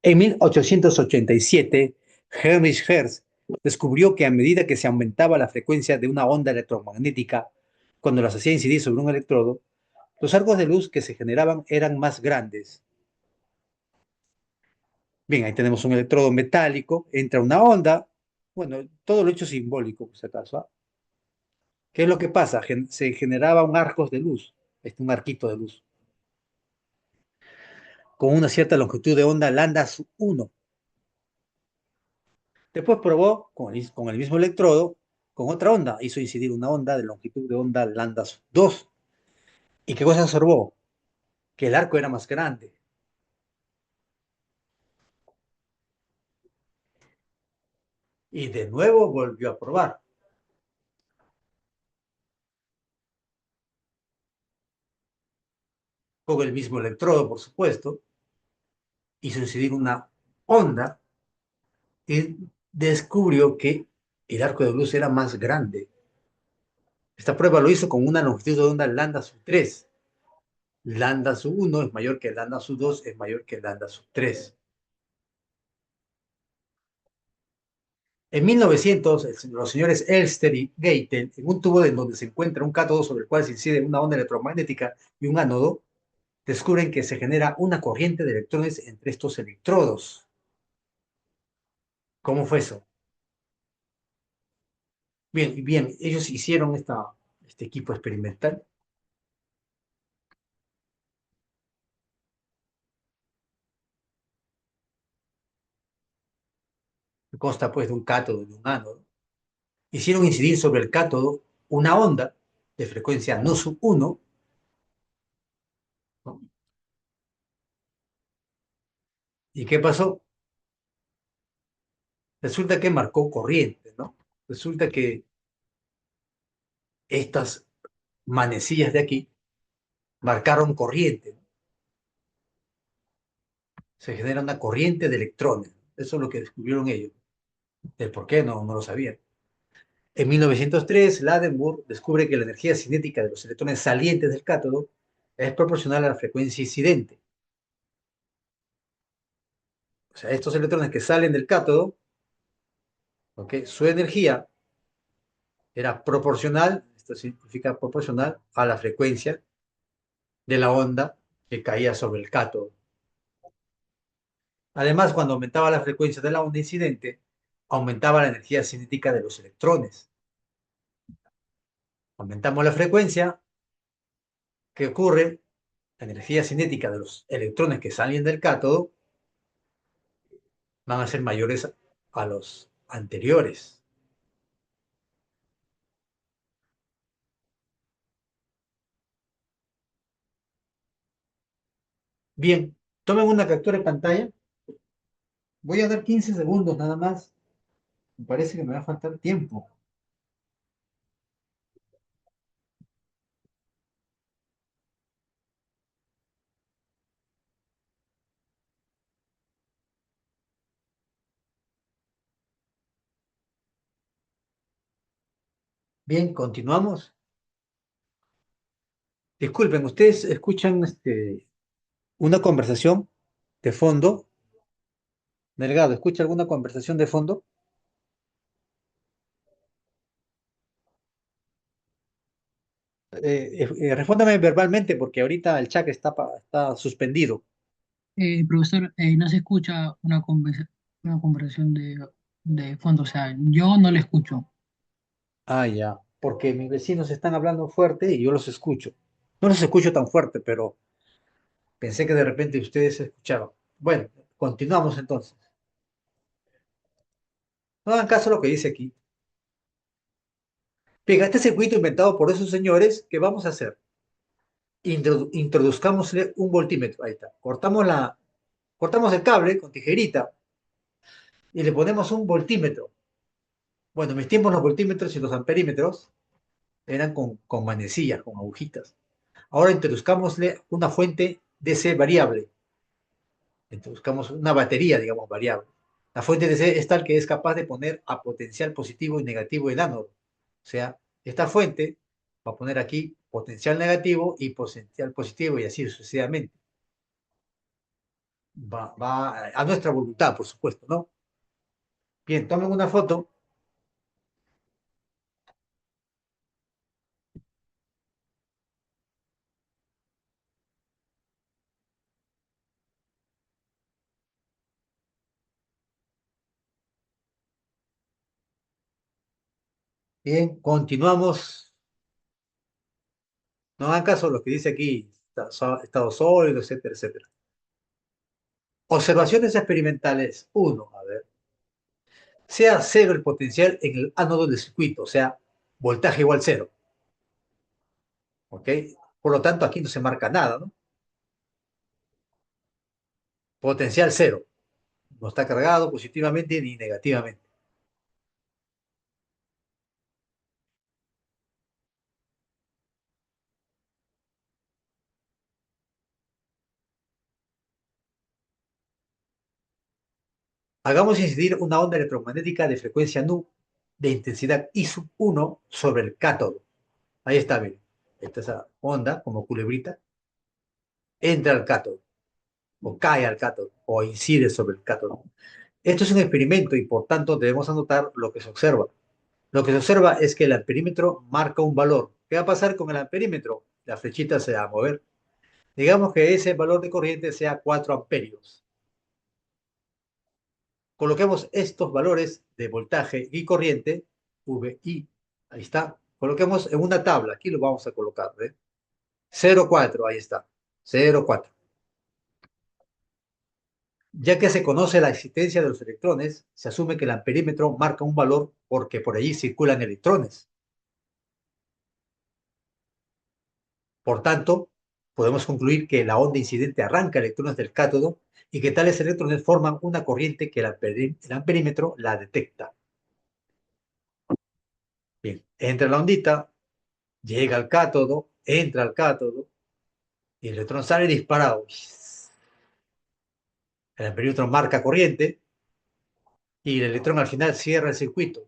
En 1887, Heinrich Hertz descubrió que a medida que se aumentaba la frecuencia de una onda electromagnética, cuando las hacía incidir sobre un electrodo, los arcos de luz que se generaban eran más grandes. Bien, ahí tenemos un electrodo metálico, entra una onda, bueno, todo lo hecho simbólico, por si acaso. ¿Ah? ¿Qué es lo que pasa? Se generaba un arco de luz, un arquito de luz, con una cierta longitud de onda lambda sub 1. Después probó con el mismo electrodo, con otra onda, hizo incidir una onda de longitud de onda lambda sub 2. ¿Y qué cosa observó? Que el arco era más grande. Y de nuevo volvió a probar. Con el mismo electrodo, por supuesto, hizo incidir una onda y descubrió que el arco de luz era más grande. Esta prueba lo hizo con una longitud de onda lambda sub 3. Lambda sub 1 es mayor que lambda sub 2, es mayor que lambda sub 3. En 1900, los señores Elster y Geitel, en un tubo en donde se encuentra un cátodo sobre el cual se incide una onda electromagnética y un ánodo, descubren que se genera una corriente de electrones entre estos electrodos. ¿Cómo fue eso? Bien, bien, ellos hicieron este equipo experimental, que consta pues de un cátodo y de un ánodo. Hicieron incidir sobre el cátodo una onda de frecuencia no sub 1, ¿no? ¿Y qué pasó? Resulta que marcó corriente, ¿no? Resulta que estas manecillas de aquí marcaron corriente, ¿no? Se genera una corriente de electrones. Eso es lo que descubrieron ellos. El por qué no lo sabían. En 1903, Ladenburg descubre que la energía cinética de los electrones salientes del cátodo es proporcional a la frecuencia incidente. O sea, estos electrones que salen del cátodo, ¿ok? Su energía era proporcional, esto significa proporcional a la frecuencia de la onda que caía sobre el cátodo. Además, cuando aumentaba la frecuencia de la onda incidente, aumentaba la energía cinética de los electrones. Aumentamos la frecuencia, ¿qué ocurre? La energía cinética de los electrones que salen del cátodo van a ser mayores a los anteriores. Bien, tomen una captura de pantalla. Voy a dar 15 segundos nada más. Me parece que me va a faltar tiempo. Bien, continuamos. Disculpen, ¿ustedes escuchan una conversación de fondo? Delgado, ¿escucha alguna conversación de fondo? Respóndame verbalmente porque ahorita el chat está suspendido. Profesor, no se escucha una conversación de fondo, o sea, yo no le escucho. Ah, ya, porque mis vecinos están hablando fuerte y yo los escucho. No los escucho tan fuerte, pero pensé que de repente ustedes escucharon. Bueno, continuamos entonces. No hagan caso a lo que dice aquí. Bien, este circuito inventado por esos señores, ¿qué vamos a hacer? Introduzcámosle un voltímetro. Ahí está. Cortamos el cable con tijerita y le ponemos un voltímetro. Bueno, en mis tiempos los voltímetros y los amperímetros eran con manecillas, con agujitas. Ahora introduzcámosle una fuente DC variable. Introduzcamos una batería, digamos, variable. La fuente DC es tal que es capaz de poner a potencial positivo y negativo el ánodo. O sea, esta fuente va a poner aquí potencial negativo y potencial positivo y así sucesivamente. va a nuestra voluntad, por supuesto, ¿no? Bien, tomen una foto. Bien, continuamos. No hagan caso a lo que dice aquí, estado sólido, etcétera, etcétera. Observaciones experimentales. Uno, a ver. Sea cero el potencial en el ánodo del circuito, o sea, voltaje igual cero. ¿Ok? Por lo tanto, aquí no se marca nada, ¿no? Potencial cero. No está cargado positivamente ni negativamente. Hagamos incidir una onda electromagnética de frecuencia nu de intensidad I sub 1 sobre el cátodo. Ahí está, miren. Esa onda, como culebrita, entra al cátodo, o cae al cátodo, o incide sobre el cátodo. Esto es un experimento y por tanto debemos anotar lo que se observa. Lo que se observa es que el amperímetro marca un valor. ¿Qué va a pasar con el amperímetro? La flechita se va a mover. Digamos que ese valor de corriente sea 4 amperios. Coloquemos estos valores de voltaje y corriente, VI, ahí está. Coloquemos en una tabla, aquí lo vamos a colocar, ¿ve? 0,4, ahí está, 0,4. Ya que se conoce la existencia de los electrones, se asume que el amperímetro marca un valor porque por allí circulan electrones. Por tanto, podemos concluir que la onda incidente arranca electrones del cátodo y que tales electrones forman una corriente que el amperímetro la detecta. Bien, entra la ondita, llega al cátodo, entra al cátodo y el electrón sale disparado. El amperímetro marca corriente y el electrón al final cierra el circuito.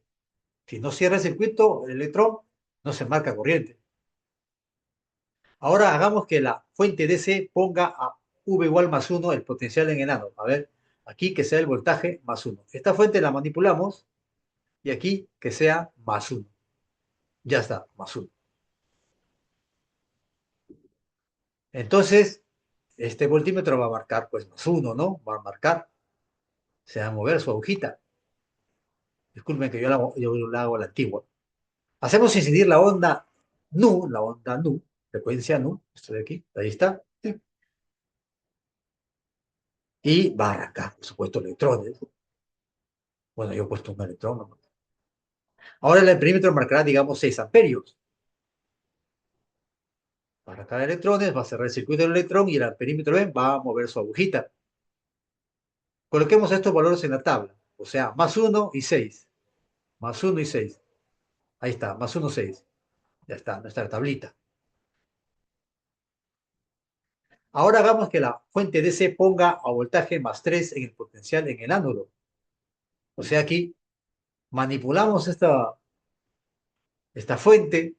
Si no cierra el circuito, el electrón no se marca corriente. Ahora hagamos que la fuente DC ponga a V igual más 1 el potencial en el ánodo. A ver, aquí que sea el voltaje más 1. Esta fuente la manipulamos y aquí que sea más 1. Ya está, más 1. Entonces, este voltímetro va a marcar pues más 1, ¿no? Va a marcar, se va a mover su agujita. Disculpen que yo la hago a la antigua. Hacemos incidir la onda nu, frecuencia nu, esto de aquí, ahí está, y va a arrancar, por supuesto, electrones. Bueno, yo he puesto un electrón, ¿no? Ahora el perímetro marcará, digamos, 6 amperios. Va a arrancar electrones, va a cerrar el circuito del electrón y el perímetro B va a mover su agujita. Coloquemos estos valores en la tabla, o sea, más 1 y 6, más 1 y 6. Ahí está, más 1, 6. Ya está, nuestra tablita. Ahora hagamos que la fuente DC ponga a voltaje más 3 en el potencial en el ánodo. O sea, aquí manipulamos esta fuente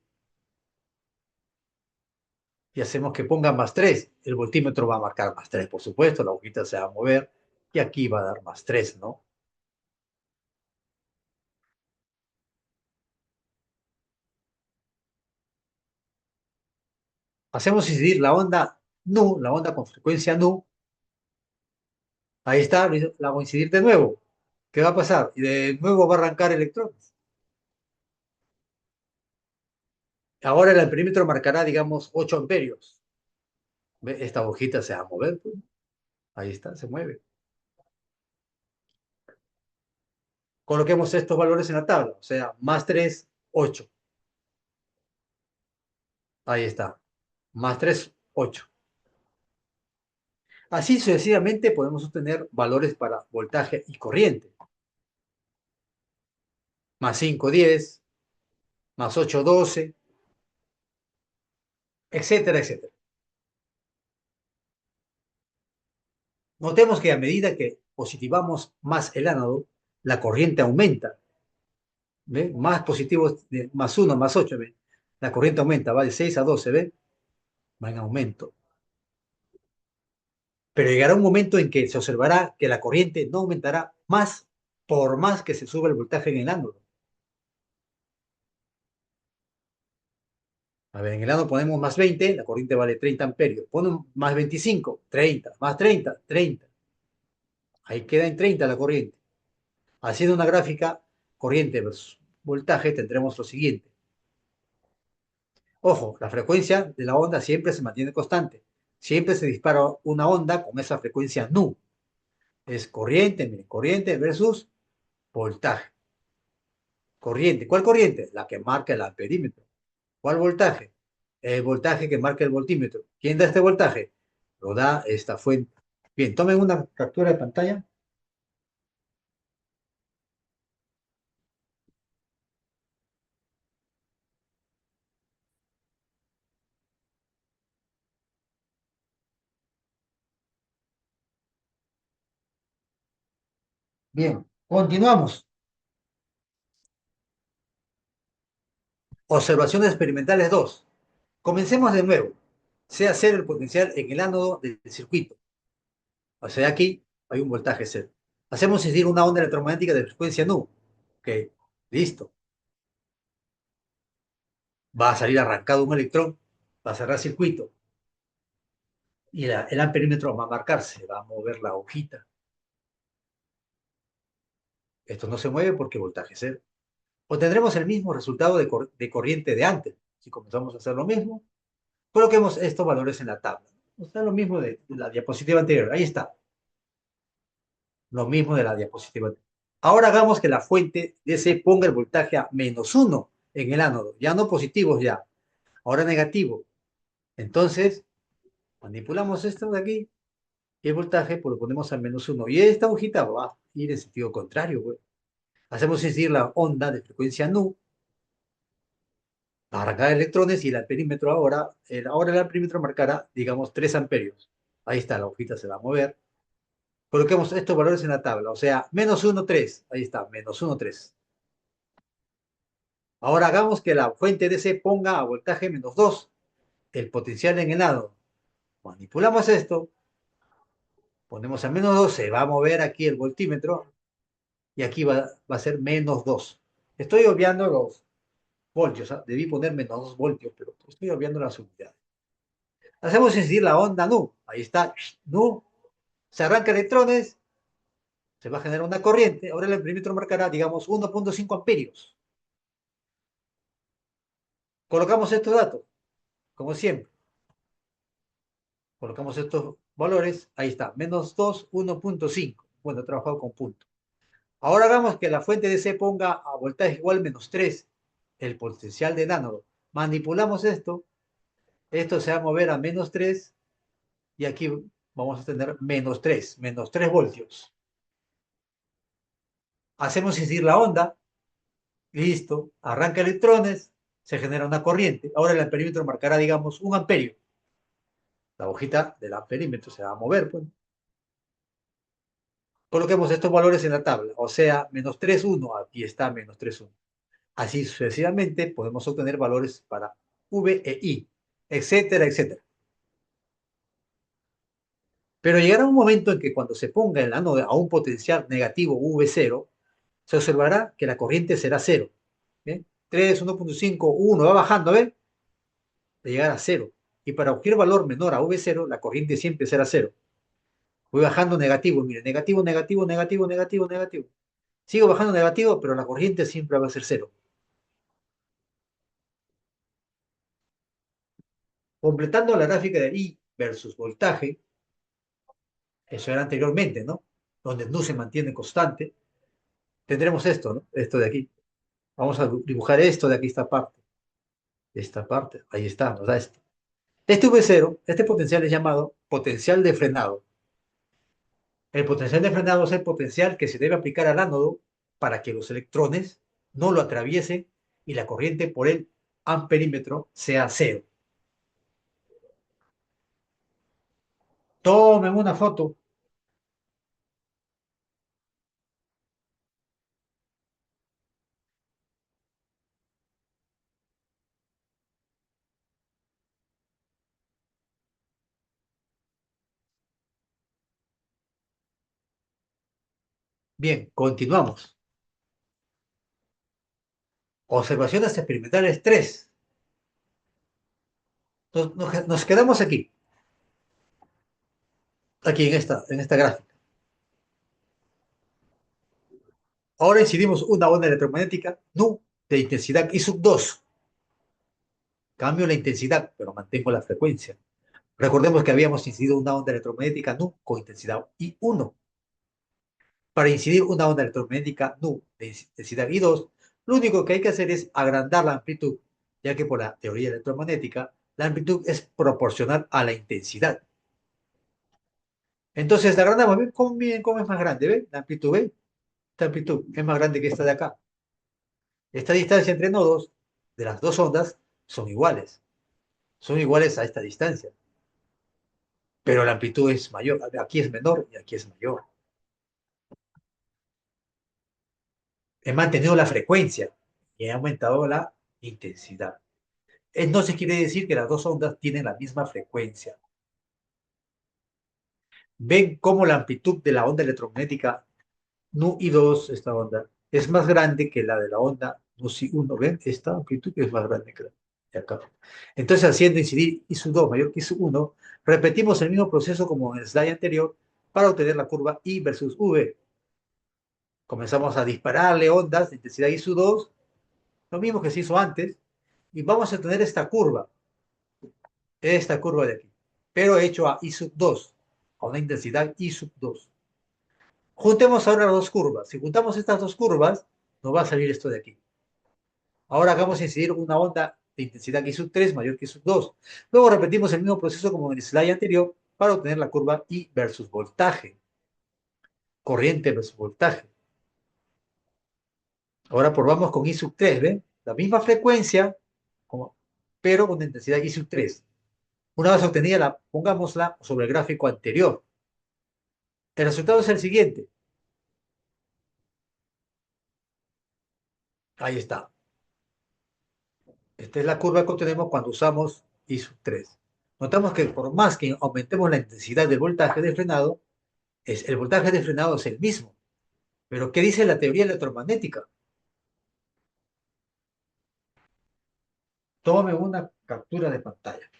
y hacemos que ponga más 3. El voltímetro va a marcar más 3, por supuesto, la agujita se va a mover y aquí va a dar más 3, ¿no? Hacemos incidir la onda nu, la onda con frecuencia nu. Ahí está, la hago incidir de nuevo. ¿Qué va a pasar? Y de nuevo va a arrancar electrones. Ahora el perímetro marcará, digamos, 8 amperios. ¿Ve? Esta agujita se va a mover, pues. Ahí está, se mueve. Coloquemos estos valores en la tabla, o sea, más 3, 8. Ahí está, más 3, 8. Así sucesivamente podemos obtener valores para voltaje y corriente. Más 5, 10, más 8, 12, etcétera, etcétera. Notemos que a medida que positivamos más el ánodo, la corriente aumenta. ¿Ve? Más positivos, más 1, más 8. ¿Ve? La corriente aumenta, va de 6 a 12, ¿ve? Va en aumento. pero llegará un momento en que se observará que la corriente no aumentará más por más que se suba el voltaje en el ánodo. A ver, en el ánodo ponemos más 20, la corriente vale 30 amperios. Ponemos más 25, 30, más 30, 30. Ahí queda en 30 la corriente. Haciendo una gráfica corriente versus voltaje, tendremos lo siguiente. Ojo, la frecuencia de la onda siempre se mantiene constante. Siempre se dispara una onda con esa frecuencia nu. Es corriente, miren, corriente versus voltaje. Corriente. ¿Cuál corriente? La que marca el amperímetro. ¿Cuál voltaje? El voltaje que marca el voltímetro. ¿Quién da este voltaje? Lo da esta fuente. Bien, tomen una captura de pantalla. Bien, continuamos. Observaciones experimentales 2. Comencemos de nuevo. Sea cero el potencial en el ánodo del circuito. O sea, aquí hay un voltaje cero. Hacemos incidir una onda electromagnética de frecuencia nu. Ok, listo. Va a salir arrancado un electrón, va a cerrar circuito y el amperímetro va a marcarse, va a mover la hojita. Esto no se mueve porque voltaje cero. Obtendremos el mismo resultado de corriente de antes. Si comenzamos a hacer lo mismo, coloquemos estos valores en la tabla. O sea, lo mismo de la diapositiva anterior. Ahí está. Lo mismo de la diapositiva anterior. Ahora hagamos que la fuente DC ponga el voltaje a -1 en el ánodo. Ya no positivos ya. Ahora negativo. Entonces, manipulamos esto de aquí y el voltaje pues, lo ponemos a -1. Y esta agujita va a ir en sentido contrario. Pues. Hacemos incidir la onda de frecuencia nu para arrancar electrones y el amperímetro ahora el amperímetro marcará, digamos, 3 amperios. Ahí está, la hojita se va a mover. Coloquemos estos valores en la tabla, o sea, -1, 3. Ahí está, -1, 3. Ahora hagamos que la fuente DC ponga a voltaje -2 el potencial en el lado. Manipulamos esto, ponemos a -2, se va a mover aquí el voltímetro y aquí va a ser -2. Estoy obviando los voltios, ¿ah? Debí poner -2 voltios, pero estoy obviando las unidades. Hacemos incidir la onda nu. Ahí está, nu. Se arranca electrones, se va a generar una corriente. Ahora el amperímetro marcará, digamos, 1.5 amperios. Colocamos estos datos, como siempre. Colocamos estos valores. Ahí está, -2, 1.5. Bueno, he trabajado con puntos. Ahora hagamos que la fuente DC ponga a voltaje igual -3 el potencial de ánodo. Manipulamos esto. Esto se va a mover a -3 y aquí vamos a tener -3 voltios. Hacemos incidir la onda. Listo, arranca electrones, se genera una corriente. Ahora el amperímetro marcará, digamos, 1 amperio. La hojita del amperímetro se va a mover, pues. Coloquemos estos valores en la tabla, o sea, -3, 1, aquí está -3, 1. Así sucesivamente podemos obtener valores para V e I, etcétera, etcétera. Pero llegará un momento en que cuando se ponga el ánodo a un potencial negativo V0, se observará que la corriente será cero. ¿Bien? 3, 1.5, 1, va bajando, ¿ven? De llegar a cero. Y para cualquier valor menor a V0, la corriente siempre será cero. Voy bajando negativo, mire, negativo, negativo, negativo, negativo, negativo. Sigo bajando negativo, pero la corriente siempre va a ser cero. Completando la gráfica de I versus voltaje, eso era anteriormente, ¿no? Donde nu se mantiene constante, tendremos esto, ¿no? Esto de aquí. Vamos a dibujar esto de aquí, esta parte, ahí está, nos da esto. Este V0, este potencial es llamado potencial de frenado. El potencial de frenado es el potencial que se debe aplicar al ánodo para que los electrones no lo atraviesen y la corriente por el amperímetro sea cero. Tomen una foto. Bien, continuamos. Observaciones experimentales 3. Nos quedamos aquí en esta gráfica. Ahora incidimos una onda electromagnética nu de intensidad I sub 2. Cambio la intensidad, pero mantengo la frecuencia. Recordemos que habíamos incidido una onda electromagnética nu con intensidad I1. Para incidir una onda electromagnética nu de intensidad I2, lo único que hay que hacer es agrandar la amplitud, ya que por la teoría electromagnética, la amplitud es proporcional a la intensidad. Entonces, la agrandamos. ¿Cómo es más grande? ¿Ve? La amplitud, ¿ve? Esta amplitud es más grande que esta de acá. Esta distancia entre nodos de las dos ondas son iguales. Son iguales a esta distancia. Pero la amplitud es mayor. Aquí es menor y aquí es mayor. He mantenido la frecuencia y he aumentado la intensidad. Entonces quiere decir que las dos ondas tienen la misma frecuencia. ¿Ven cómo la amplitud de la onda electromagnética nu i 2, esta onda, es más grande que la de la onda nu si 1? ¿Ven? Esta amplitud es más grande que la de acá. Entonces, haciendo incidir I sub 2 mayor que I sub 1, repetimos el mismo proceso como en el slide anterior para obtener la curva I versus V. Comenzamos a dispararle ondas de intensidad I sub 2, lo mismo que se hizo antes, y vamos a tener esta curva de aquí, pero hecho a I sub 2, a una intensidad I sub 2. Juntemos ahora las dos curvas. Si juntamos estas dos curvas, nos va a salir esto de aquí. Ahora hagamos incidir una onda de intensidad I sub 3 mayor que I sub 2. Luego repetimos el mismo proceso como en el slide anterior para obtener la curva I versus voltaje. Corriente versus voltaje. Ahora probamos con I sub 3, ¿ven? La misma frecuencia, pero con intensidad I sub 3. Una vez obtenida, pongámosla sobre el gráfico anterior. El resultado es el siguiente. Ahí está. Esta es la curva que obtenemos cuando usamos I sub 3. Notamos que por más que aumentemos la intensidad del voltaje de frenado, el voltaje de frenado es el mismo. Pero ¿qué dice la teoría electromagnética? Tómame una captura de pantalla.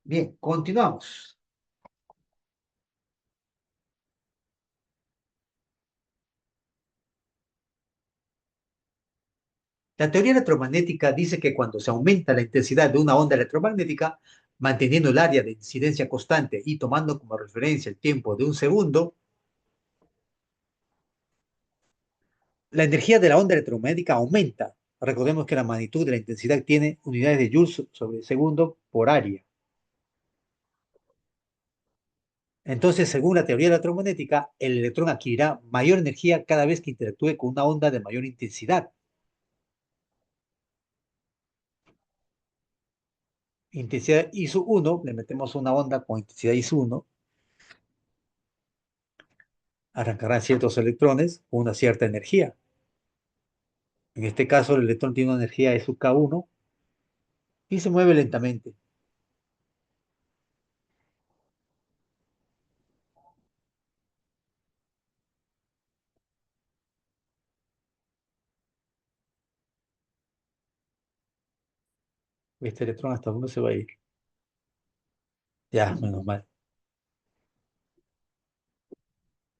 Bien, continuamos. La teoría electromagnética dice que cuando se aumenta la intensidad de una onda electromagnética, manteniendo el área de incidencia constante y tomando como referencia el tiempo de un segundo, la energía de la onda electromagnética aumenta. Recordemos que la magnitud de la intensidad tiene unidades de joules sobre segundo por área. Entonces, según la teoría electromagnética, el electrón adquirirá mayor energía cada vez que interactúe con una onda de mayor intensidad. Intensidad I sub 1, le metemos una onda con intensidad I sub 1, arrancarán ciertos electrones con una cierta energía. En este caso, el electrón tiene una energía E sub K1 y se mueve lentamente. Este electrón hasta dónde se va a ir. Ya, menos mal.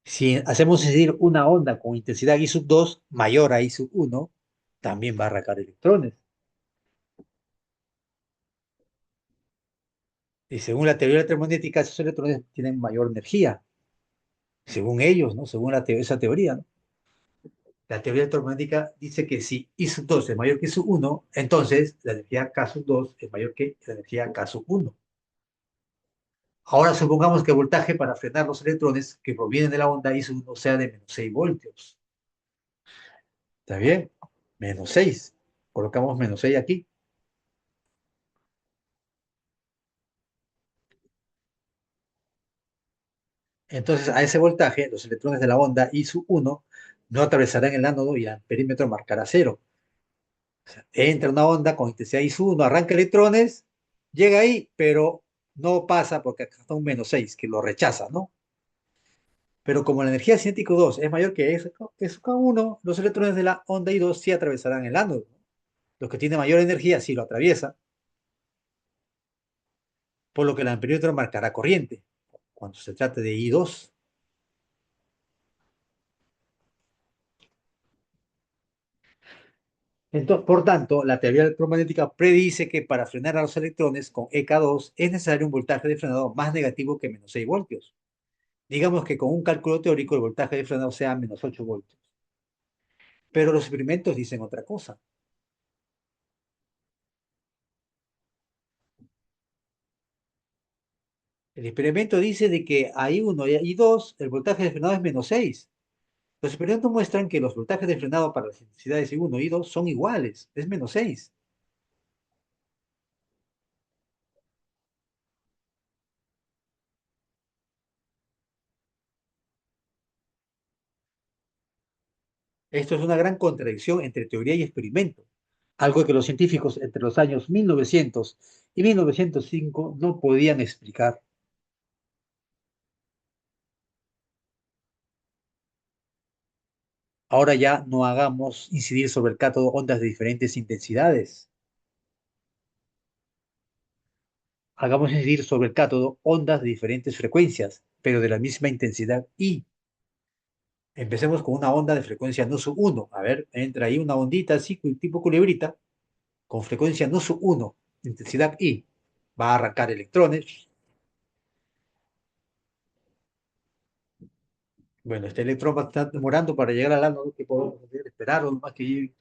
Si hacemos incidir una onda con intensidad I sub 2 mayor a I sub 1, también va a arrancar electrones. Y según la teoría electromagnética, esos electrones tienen mayor energía, según ellos, ¿no? Según esa teoría, ¿no? La teoría electromagnética dice que si I sub 2 es mayor que I sub 1, entonces la energía K sub 2 es mayor que la energía K sub 1. Ahora supongamos que el voltaje para frenar los electrones que provienen de la onda I sub 1 sea de menos 6 voltios. ¿Está bien? Menos 6. Colocamos menos 6 aquí. Entonces, a ese voltaje, los electrones de la onda I sub 1 no atravesarán el ánodo y el perímetro marcará cero. O sea, entra una onda con intensidad I sub 1, arranca electrones, llega ahí, pero no pasa porque acá está un menos 6 que lo rechaza, ¿no? Pero como la energía cinética 2 es mayor que S K1, los electrones de la onda I2 sí atravesarán el ánodo. Los que tienen mayor energía sí lo atraviesan, por lo que el amperímetro marcará corriente cuando se trate de I2. Entonces, por tanto, la teoría electromagnética predice que para frenar a los electrones con EK2 es necesario un voltaje de frenado más negativo que menos 6 voltios. Digamos que con un cálculo teórico el voltaje de frenado sea menos 8 voltios. Pero los experimentos dicen otra cosa. El experimento dice de que a I1 y a I2 el voltaje de frenado es menos 6. Los experimentos muestran que los voltajes de frenado para las intensidades I1 y I2 son iguales, es menos 6. Esto es una gran contradicción entre teoría y experimento, algo que los científicos entre los años 1900 y 1905 no podían explicar. Ahora ya no hagamos incidir sobre el cátodo ondas de diferentes intensidades, hagamos incidir sobre el cátodo ondas de diferentes frecuencias, pero de la misma intensidad I. Empecemos con una onda de frecuencia no sub 1. A ver, entra ahí una ondita así, tipo culebrita, con frecuencia no sub 1, intensidad I. Va a arrancar electrones. Bueno, este electrón va a estar demorando para llegar al ánodo, que podemos hacer, esperarlo más que llegue.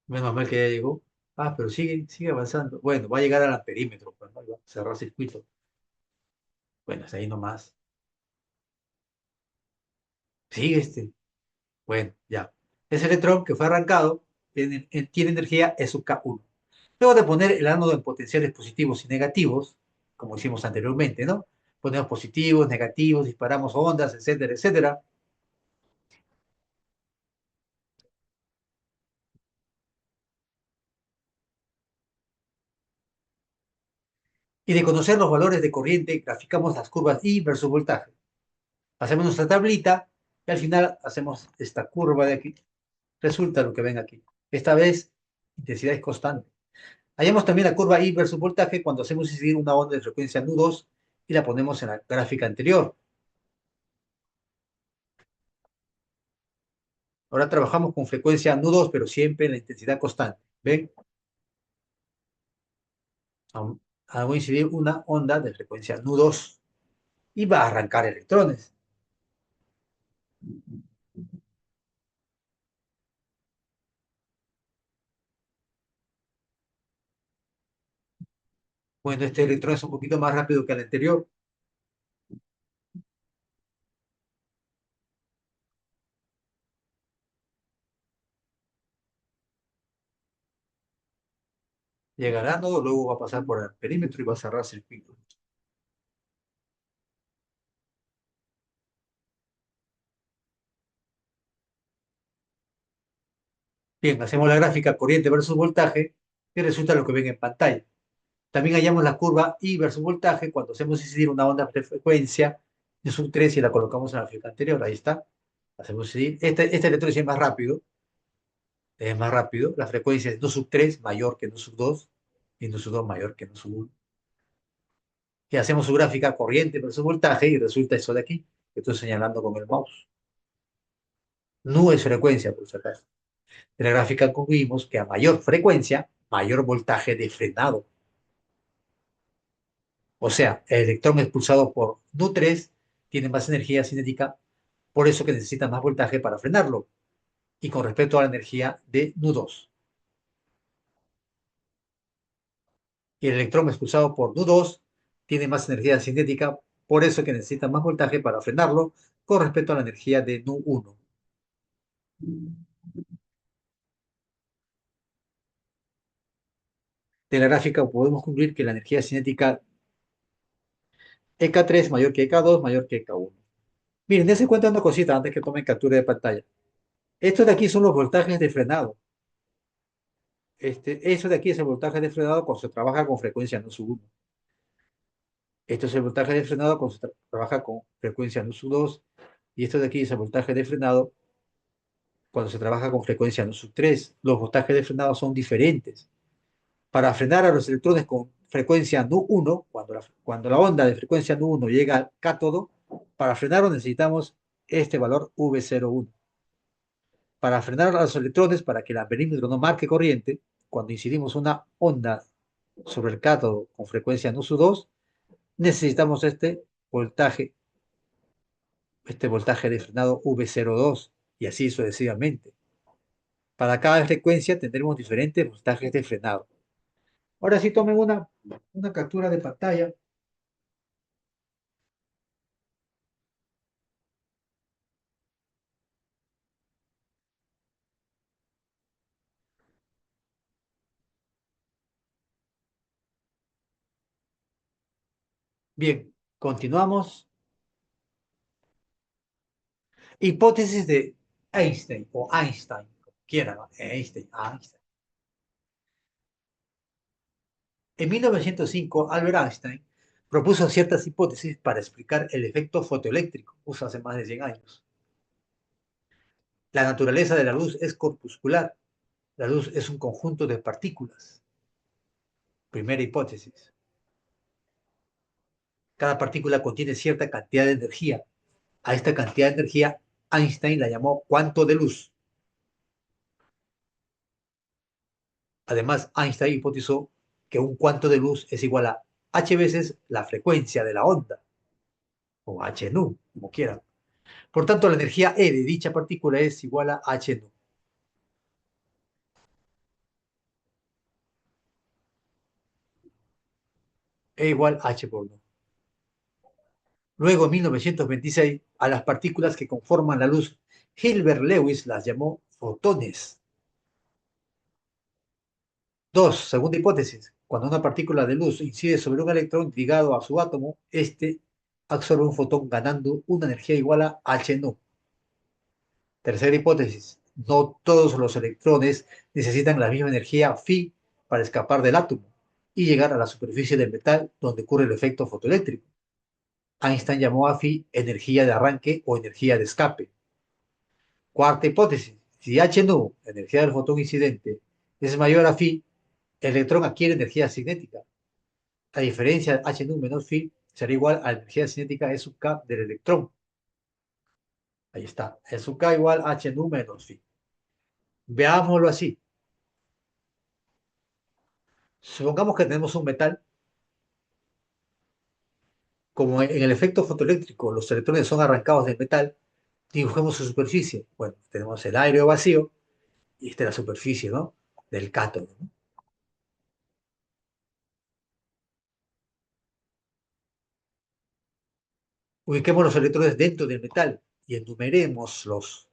Menos mal que ya llegó. Ah, pero sigue avanzando. Bueno, va a llegar al amperímetro, pues, ¿no? Va a cerrar circuito. Bueno, hasta ahí nomás. Sigue este. Bueno, ya. Ese electrón que fue arrancado tiene energía E sub K1. Luego de poner el ánodo en potenciales positivos y negativos, como hicimos anteriormente, ¿no? Ponemos positivos, negativos, disparamos ondas, etcétera, etcétera. Y de conocer los valores de corriente, graficamos las curvas I versus voltaje. Hacemos nuestra tablita y al final hacemos esta curva de aquí. Resulta lo que ven aquí. Esta vez, intensidad es constante. Hallamos también la curva I versus voltaje cuando hacemos incidir una onda de frecuencia nu2 y la ponemos en la gráfica anterior. Ahora trabajamos con frecuencia nu2, pero siempre en la intensidad constante. ¿Ven? Hago incidir una onda de frecuencia nu2 y va a arrancar electrones. Bueno, este electrón es un poquito más rápido que el anterior. Llegará al ánodo, luego va a pasar por el perímetro y va a cerrar circuito. Bien, hacemos la gráfica corriente versus voltaje y resulta lo que ven en pantalla. También hallamos la curva I versus voltaje cuando hacemos incidir una onda de frecuencia de sub 3 y la colocamos en la figura anterior. Ahí está. Hacemos incidir. Este electrón es más rápido. Es más rápido. La frecuencia es no sub 3 mayor que no sub 2 y no sub 2 mayor que no sub 1. Y hacemos su gráfica corriente versus voltaje y resulta eso de aquí que estoy señalando con el mouse. No es frecuencia, por si acaso. En la gráfica concluimos que a mayor frecuencia, mayor voltaje de frenado. O sea, el electrón expulsado por Nu3 tiene más energía cinética, por eso que necesita más voltaje para frenarlo. Y con respecto a la energía de Nu2. Y el electrón expulsado por Nu2 tiene más energía cinética, por eso que necesita más voltaje para frenarlo, con respecto a la energía de Nu1. De la gráfica podemos concluir que la energía cinética EK3 mayor que EK2 mayor que EK1. Miren, dense cuenta de una cosita antes que tomen captura de pantalla. Estos de aquí son los voltajes de frenado. Eso de aquí es el voltaje de frenado cuando se trabaja con frecuencia no sub 1. Esto es el voltaje de frenado cuando se trabaja con frecuencia no sub 2. Y esto de aquí es el voltaje de frenado cuando se trabaja con frecuencia no sub 3. Los voltajes de frenado son diferentes. Para frenar a los electrones con frecuencia Nu1, cuando la onda de frecuencia Nu1 llega al cátodo, para frenarlo necesitamos este valor V01. Para frenar a los electrones, para que el amperímetro no marque corriente, cuando incidimos una onda sobre el cátodo con frecuencia Nu2, necesitamos este voltaje de frenado V02 y así sucesivamente. Para cada frecuencia tendremos diferentes voltajes de frenado. Ahora sí tomen una captura de pantalla. Bien, continuamos. Hipótesis de Einstein o Einstein, como quieran, ¿no? Einstein. En 1905, Albert Einstein propuso ciertas hipótesis para explicar el efecto fotoeléctrico, puso hace más de 100 años. La naturaleza de la luz es corpuscular. La luz es un conjunto de partículas. Primera hipótesis. Cada partícula contiene cierta cantidad de energía. A esta cantidad de energía Einstein la llamó cuanto de luz. Además, Einstein hipotizó que un cuanto de luz es igual a h veces la frecuencia de la onda, o h nu, como quieran. Por tanto, la energía E de dicha partícula es igual a h nu. E igual a h por nu. Luego, en 1926, a las partículas que conforman la luz, Hilbert Lewis las llamó fotones. Dos, segunda hipótesis. Cuando una partícula de luz incide sobre un electrón ligado a su átomo, este absorbe un fotón ganando una energía igual a h nu. Tercera hipótesis. No todos los electrones necesitan la misma energía phi para escapar del átomo y llegar a la superficie del metal donde ocurre el efecto fotoeléctrico. Einstein llamó a phi energía de arranque o energía de escape. Cuarta hipótesis. Si h nu, energía del fotón incidente, es mayor a phi, el electrón adquiere energía cinética. La diferencia de h nu menos phi será igual a la energía cinética E sub k del electrón. Ahí está. E sub k igual a h nu menos phi. Veámoslo así. Supongamos que tenemos un metal, como en el efecto fotoeléctrico los electrones son arrancados del metal, dibujemos su superficie. Bueno, tenemos el aire vacío y esta es la superficie, ¿no? Del cátodo, ¿no? Ubiquemos los electrones dentro del metal y enumerémoslos.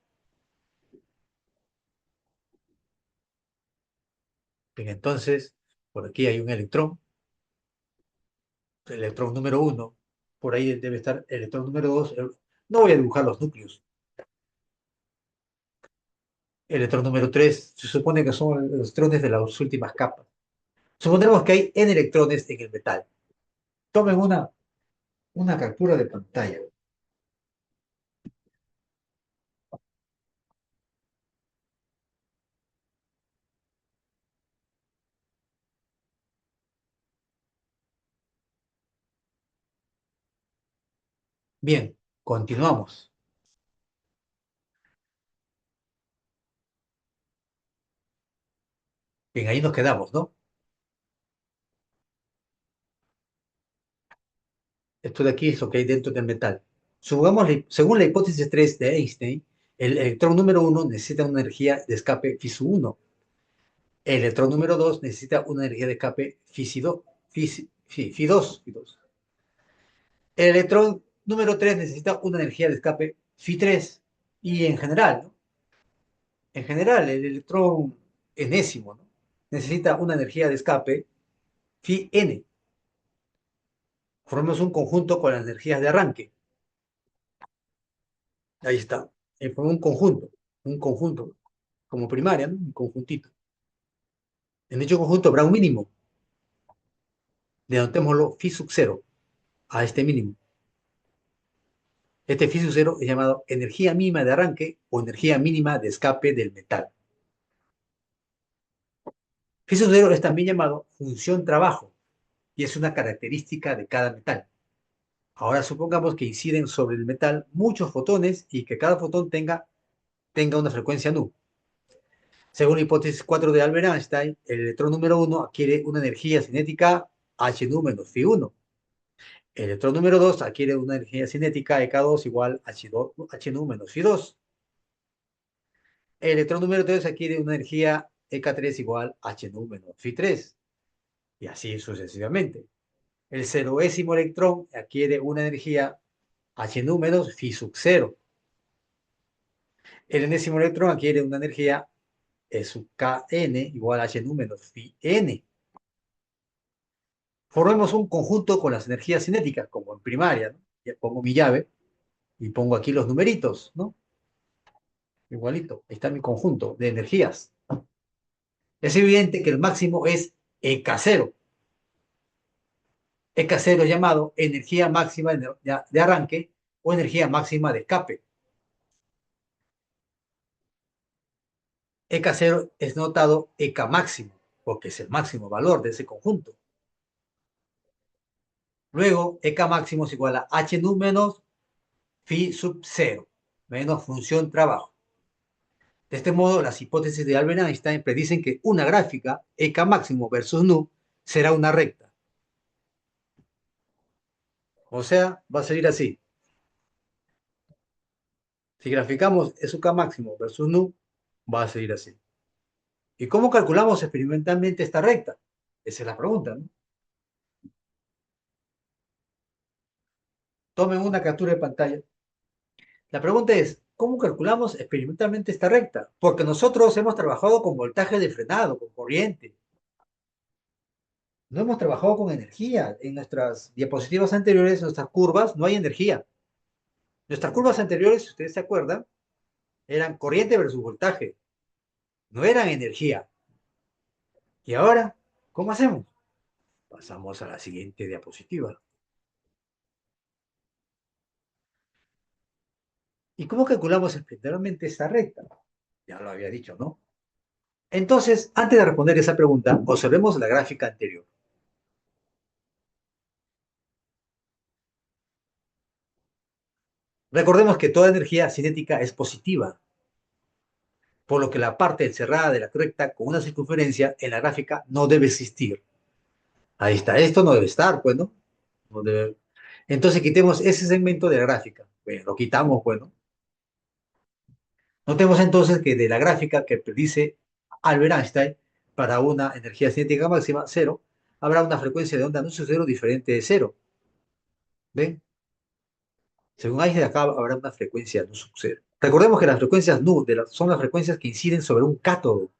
Bien, entonces, por aquí hay un electrón, el electrón número uno, por ahí debe estar el electrón número dos. No voy a dibujar los núcleos. El electrón número 3 se supone que son los electrones de las últimas capas. Supondremos que hay n electrones en el metal. Tomen una captura de pantalla. Bien, continuamos. Bien, ahí nos quedamos, ¿no? Esto de aquí es lo que hay dentro del metal. Según la hipótesis 3 de Einstein, el electrón número uno necesita una energía de escape Φ1. El electrón número 2 necesita una energía de escape Φ2. Φ2. El electrón número 3 necesita una energía de escape Phi 3. Y en general, ¿no? En general, el electrón enésimo, ¿no? Necesita una energía de escape Phi n. Formamos un conjunto con las energías de arranque. Ahí está. Forma un conjunto, como primaria, ¿no? Un conjuntito. En dicho conjunto habrá un mínimo, denotémoslo Phi 0 a este mínimo. Este Phi 0 es llamado energía mínima de arranque o energía mínima de escape del metal. Phi 0 es también llamado función trabajo y es una característica de cada metal. Ahora supongamos que inciden sobre el metal muchos fotones y que cada fotón tenga una frecuencia nu. Según la hipótesis 4 de Albert Einstein, el electrón número 1 adquiere una energía cinética H nu menos phi 1. El electrón número 2 adquiere una energía cinética EK2 igual H nu menos phi 2. El electrón número 3 adquiere una energía EK3 igual H nu menos phi 3. Y así sucesivamente. El ceroésimo electrón adquiere una energía H nu menos phi 0. El enésimo electrón adquiere una energía E sub Kn igual a H nu menos phi n. Formemos un conjunto con las energías cinéticas, como en primaria, ¿no? Ya pongo mi llave y pongo aquí los numeritos, ¿no? Igualito, ahí está mi conjunto de energías. Es evidente que el máximo es EK0. EK0 es llamado energía máxima de arranque o energía máxima de escape. EK0 es notado EK máximo, porque es el máximo valor de ese conjunto. Luego, EK máximo es igual a H nu menos Phi 0 menos función trabajo. De este modo, las hipótesis de Albert Einstein predicen que una gráfica, EK máximo versus nu, será una recta. O sea, va a salir así. Si graficamos SUK máximo versus nu, va a salir así. ¿Y cómo calculamos experimentalmente esta recta? Esa es la pregunta, ¿no? Tomen una captura de pantalla. La pregunta es, ¿cómo calculamos experimentalmente esta recta? Porque nosotros hemos trabajado con voltaje de frenado, con corriente. No hemos trabajado con energía. En nuestras diapositivas anteriores, nuestras curvas, no hay energía. Nuestras curvas anteriores, si ustedes se acuerdan, eran corriente versus voltaje. No eran energía. ¿Y ahora cómo hacemos? Pasamos a la siguiente diapositiva. ¿Y cómo calculamos experimentalmente esta recta? Ya lo había dicho, ¿no? Entonces, antes de responder esa pregunta, observemos la gráfica anterior. Recordemos que toda energía cinética es positiva, por lo que la parte encerrada de la recta con una circunferencia en la gráfica no debe existir. Ahí está, esto no debe estar, pues, ¿no? No debe... Entonces quitemos ese segmento de la gráfica. Bueno, lo quitamos, bueno. Notemos entonces que de la gráfica que predice Albert Einstein para una energía cinética máxima, cero, habrá una frecuencia de onda no cero diferente de cero. ¿Ven? Según Einstein, acá habrá una frecuencia no sub cero. Recordemos que las frecuencias nu son las frecuencias que inciden sobre un cátodo.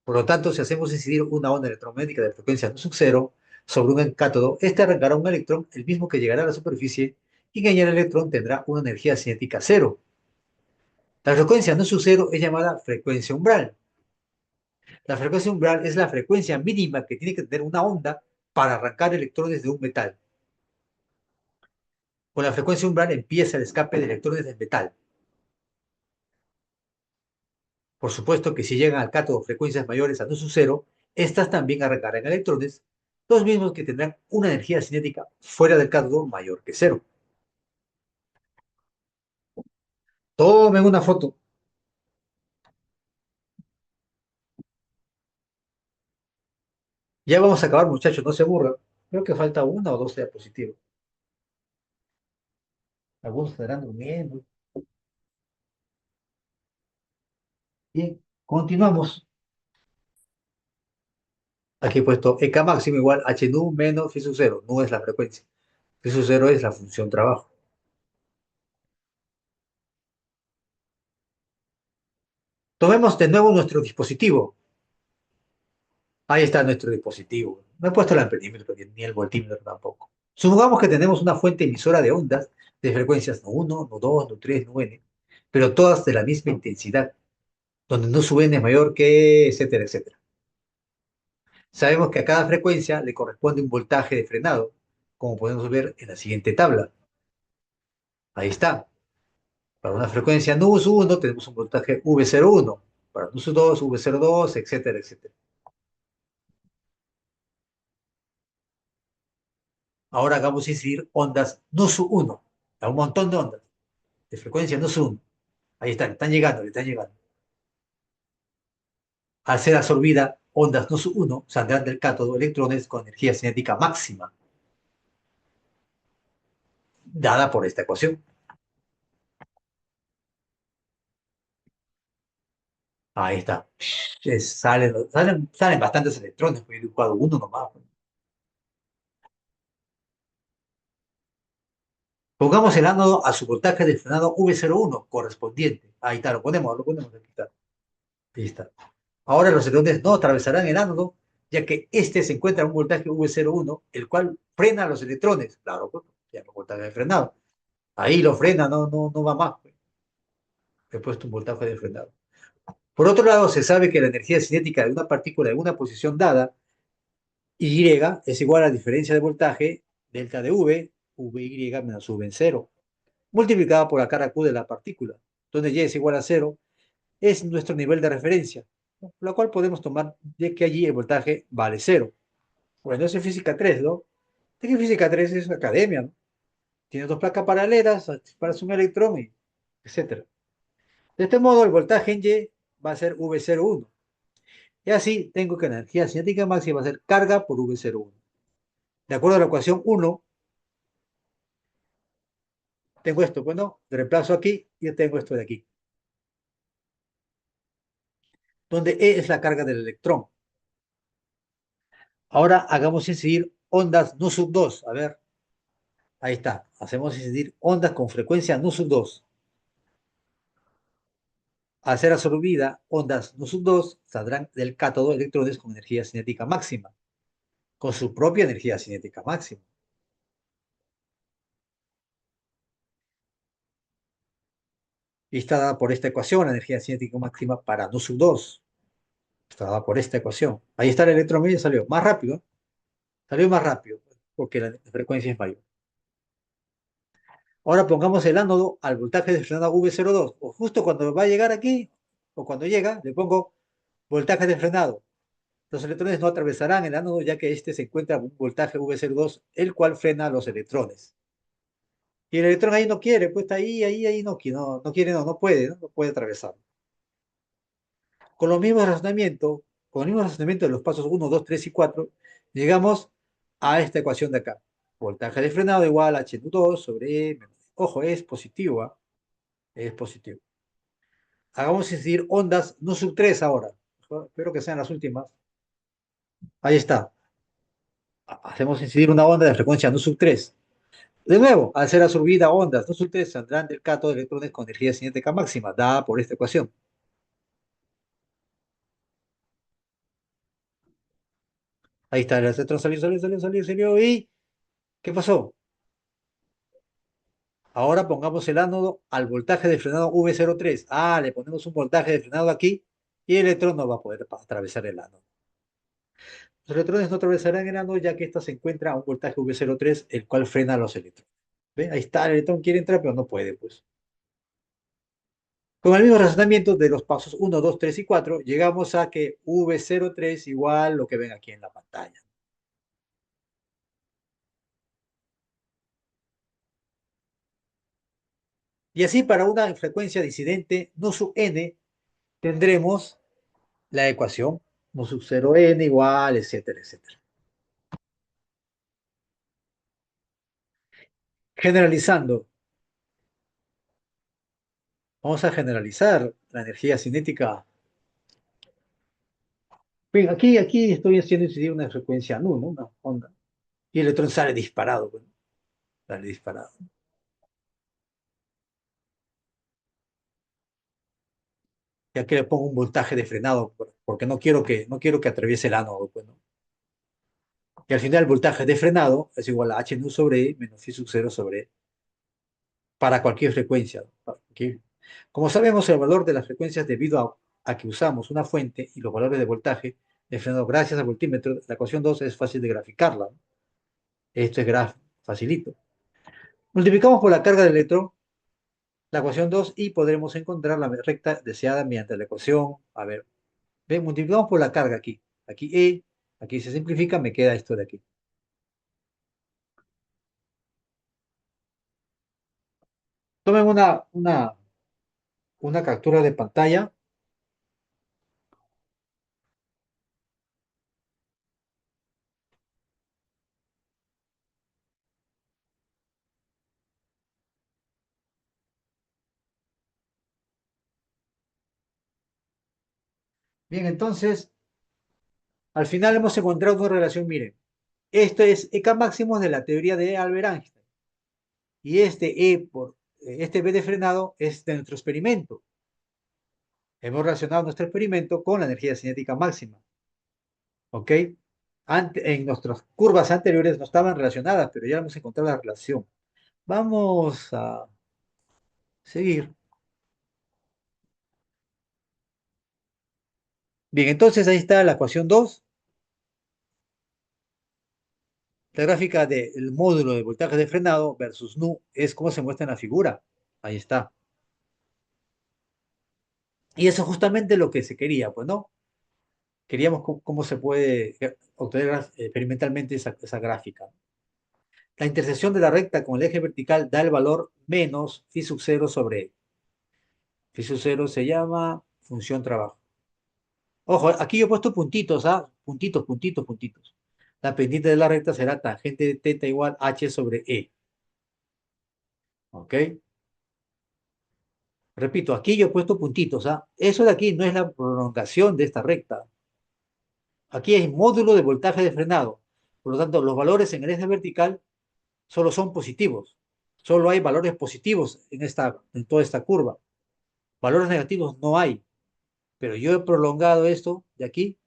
Por lo tanto, si hacemos incidir una onda electromagnética de frecuencia no sub cero sobre un cátodo, este arrancará un electrón, el mismo que llegará a la superficie, y que el electrón tendrá una energía cinética cero. La frecuencia no sub cero es llamada frecuencia umbral. La frecuencia umbral es la frecuencia mínima que tiene que tener una onda para arrancar electrones de un metal. Con la frecuencia umbral empieza el escape de electrones del metal. Por supuesto que si llegan al cátodo frecuencias mayores a 2 sub 0, estas también arrancarán electrones, los mismos que tendrán una energía cinética fuera del cátodo mayor que cero. Tomen una foto. Ya vamos a acabar, muchachos, no se aburran. Creo que falta una o dos diapositivas. Algunos estarán durmiendo. Bien, continuamos. Aquí he puesto EK máximo igual H nu menos phi sub 0. Nu es la frecuencia. Phi sub 0 es la función trabajo. Tomemos de nuevo nuestro dispositivo. Ahí está nuestro dispositivo. No he puesto el amperímetro ni el voltímetro tampoco. Supongamos que tenemos una fuente emisora de ondas de frecuencias no uno, no 2, no 3, no n, pero todas de la misma intensidad, donde no su n es mayor que, etcétera, etcétera. Sabemos que a cada frecuencia le corresponde un voltaje de frenado, como podemos ver en la siguiente tabla. Ahí está. Para una frecuencia NUS1 tenemos un voltaje V01, para NUS2, V02, etcétera, etcétera. Ahora hagamos incidir ondas NUS1, a un montón de ondas de frecuencia NUS1. Ahí están, están llegando, le están llegando. Al ser absorbida, ondas NUS1 saldrán del cátodo electrones con energía cinética máxima, dada por esta ecuación. Ahí está. Salen bastantes electrones, porque he dibujado uno nomás. Pongamos el ánodo a su voltaje de frenado V01 correspondiente. Ahí está, lo ponemos, aquí está. Ahí está. Ahora los electrones no atravesarán el ánodo, ya que este se encuentra a un voltaje V01, el cual frena a los electrones. Claro, pues, ya no voltaje de frenado. Ahí lo frena, no va más, pues. He puesto un voltaje de frenado. Por otro lado, se sabe que la energía cinética de una partícula en una posición dada, Y, es igual a la diferencia de voltaje, delta de V, VY menos V en cero, multiplicada por la carga Q de la partícula, donde Y es igual a cero, es nuestro nivel de referencia, ¿no? Lo cual podemos tomar de que allí el voltaje vale cero. Bueno, eso es física 3, ¿no? De que física 3 es academia, ¿no? Tiene dos placas paralelas, para un electrón, etc. De este modo, el voltaje en Y va a ser V01. Y así tengo que la energía cinética máxima va a ser carga por V01. De acuerdo a la ecuación 1, tengo esto, bueno, de reemplazo aquí y tengo esto de aquí, donde E es la carga del electrón. Ahora hagamos incidir ondas nu sub 2. A ver, ahí está. Hacemos incidir ondas con frecuencia nu sub 2. Al ser absorbida, ondas nu sub 2 saldrán del cátodo electrones con energía cinética máxima, con su propia energía cinética máxima. Y está dada por esta ecuación, la energía cinética máxima para nu sub 2. Está dada por esta ecuación. Ahí está el electrón medio, salió más rápido. Salió más rápido, porque la frecuencia es mayor. Ahora pongamos el ánodo al voltaje de frenado V02. O justo cuando va a llegar aquí, o cuando llega, le pongo voltaje de frenado. Los electrones no atravesarán el ánodo ya que este se encuentra a un voltaje V02, el cual frena a los electrones. Y el electrón ahí no quiere, pues está ahí, no quiere, no puede, no puede atravesar. Con los mismos razonamientos, con el mismo razonamiento de los pasos uno, 2, 3 y 4, llegamos a esta ecuación de acá. Voltaje de frenado igual a H2 sobre E. Ojo, es positivo, ¿ah? Es positivo. Hagamos incidir ondas no sub 3 ahora. Espero que sean las últimas. Ahí está. Hacemos incidir una onda de frecuencia no sub 3. De nuevo, al ser absorbida ondas no sub 3 saldrán del cátodo de electrones con energía cinética máxima, dada por esta ecuación. Ahí está, el electrón salió. ¿Y qué pasó? Ahora pongamos el ánodo al voltaje de frenado V03. Le ponemos un voltaje de frenado aquí y el electrón no va a poder atravesar el ánodo. Los electrones no atravesarán el ánodo ya que ésta se encuentra a un voltaje V03, el cual frena a los electrones. ¿Ve? Ahí está, el electrón quiere entrar, pero no puede, pues. Con el mismo razonamiento de los pasos uno, 2, 3 y 4, llegamos a que V03 igual lo que ven aquí en la pantalla. Y así para una frecuencia disidente no sub n tendremos la ecuación no sub 0n igual, etcétera, etcétera. Generalizando, vamos a generalizar la energía cinética. Bien, aquí estoy haciendo incidir una frecuencia nu, ¿no? Una onda. Y el electrón sale disparado, bueno, sale disparado. Y aquí le pongo un voltaje de frenado, porque no quiero que atraviese el ánodo, pues, ¿no? Y al final el voltaje de frenado es igual a h nu sobre E menos phi sub 0 sobre E para cualquier frecuencia, ¿no? Como sabemos, el valor de las frecuencias debido a que usamos una fuente y los valores de voltaje de frenado gracias al voltímetro, la ecuación 2 es fácil de graficarla, ¿no? Esto es facilito. Multiplicamos por la carga del electrón la ecuación 2 y podremos encontrar la recta deseada mediante la ecuación. A ver, ven, multiplicamos por la carga aquí. Aquí E, aquí se simplifica, me queda esto de aquí. Tomen una captura de pantalla. Bien, entonces, al final hemos encontrado una relación, miren. Esto es EK máximo de la teoría de Albert Einstein. Y este B de frenado es de nuestro experimento. Hemos relacionado nuestro experimento con la energía cinética máxima. ¿Ok? En nuestras curvas anteriores no estaban relacionadas, pero ya hemos encontrado la relación. Vamos a seguir. Bien, entonces ahí está la ecuación 2, la gráfica del módulo de voltaje de frenado versus nu es como se muestra en la figura. Ahí está. Y eso es justamente lo que se quería, pues, ¿no? Queríamos cómo se puede obtener experimentalmente esa gráfica. La intersección de la recta con el eje vertical da el valor menos phi sub 0 sobre E. Phi sub 0 se llama función trabajo. Ojo, aquí yo he puesto puntitos, ¿ah? Puntitos, puntitos, puntitos. La pendiente de la recta será tangente de teta igual h sobre E. ¿Ok? Repito, aquí yo he puesto puntitos, ¿ah? Eso de aquí no es la prolongación de esta recta. Aquí hay módulo de voltaje de frenado. Por lo tanto, los valores en el eje vertical solo son positivos. Solo hay valores positivos en toda esta curva. Valores negativos no hay. Pero yo he prolongado esto de aquí.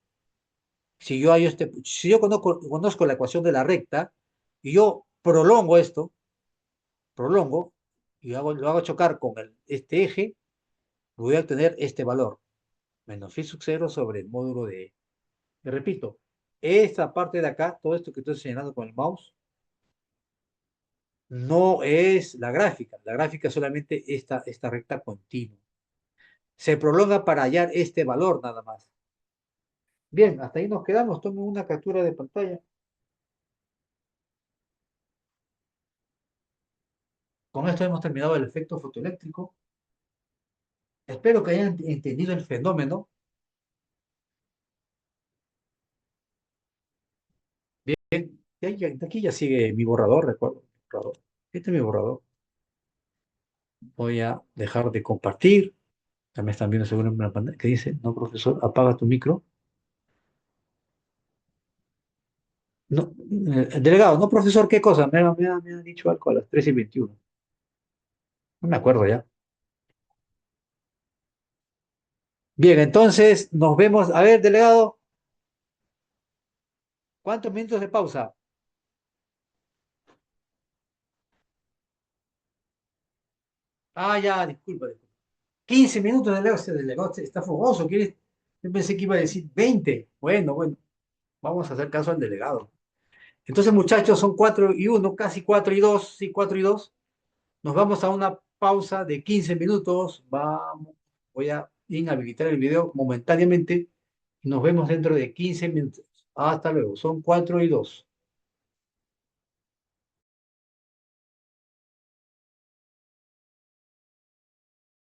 Si yo conozco la ecuación de la recta y yo prolongo esto, prolongo y lo hago chocar con este eje, voy a obtener este valor, menos phi sub 0 sobre el módulo de E. Y repito, esta parte de acá, todo esto que estoy señalando con el mouse, no es la gráfica es solamente esta recta continua. Se prolonga para hallar este valor nada más. Bien, hasta ahí nos quedamos. Tomen una captura de pantalla. Con esto hemos terminado el efecto fotoeléctrico. Espero que hayan entendido el fenómeno. Bien, de aquí ya sigue mi borrador, recuerdo. Borrador. Este es mi borrador. Voy a dejar de compartir. También están viendo seguro en la pantalla que dice, no, profesor, apaga tu micro. No, delegado, no, profesor, ¿qué cosa? Me ha dicho algo a las 3:21. No me acuerdo ya. Bien, entonces nos vemos. A ver, delegado, ¿cuántos minutos de pausa? Ah, ya, disculpa. 15 minutos, delegado. Ese delegado está fogoso. Yo pensé que iba a decir 20. Bueno, bueno, vamos a hacer caso al delegado. Entonces, muchachos, son 4:01, casi 4:02, sí, 4:02. Nos vamos a una pausa de 15 minutos. Voy a inhabilitar el video momentáneamente. Nos vemos dentro de 15 minutos. Hasta luego. Son 4:02.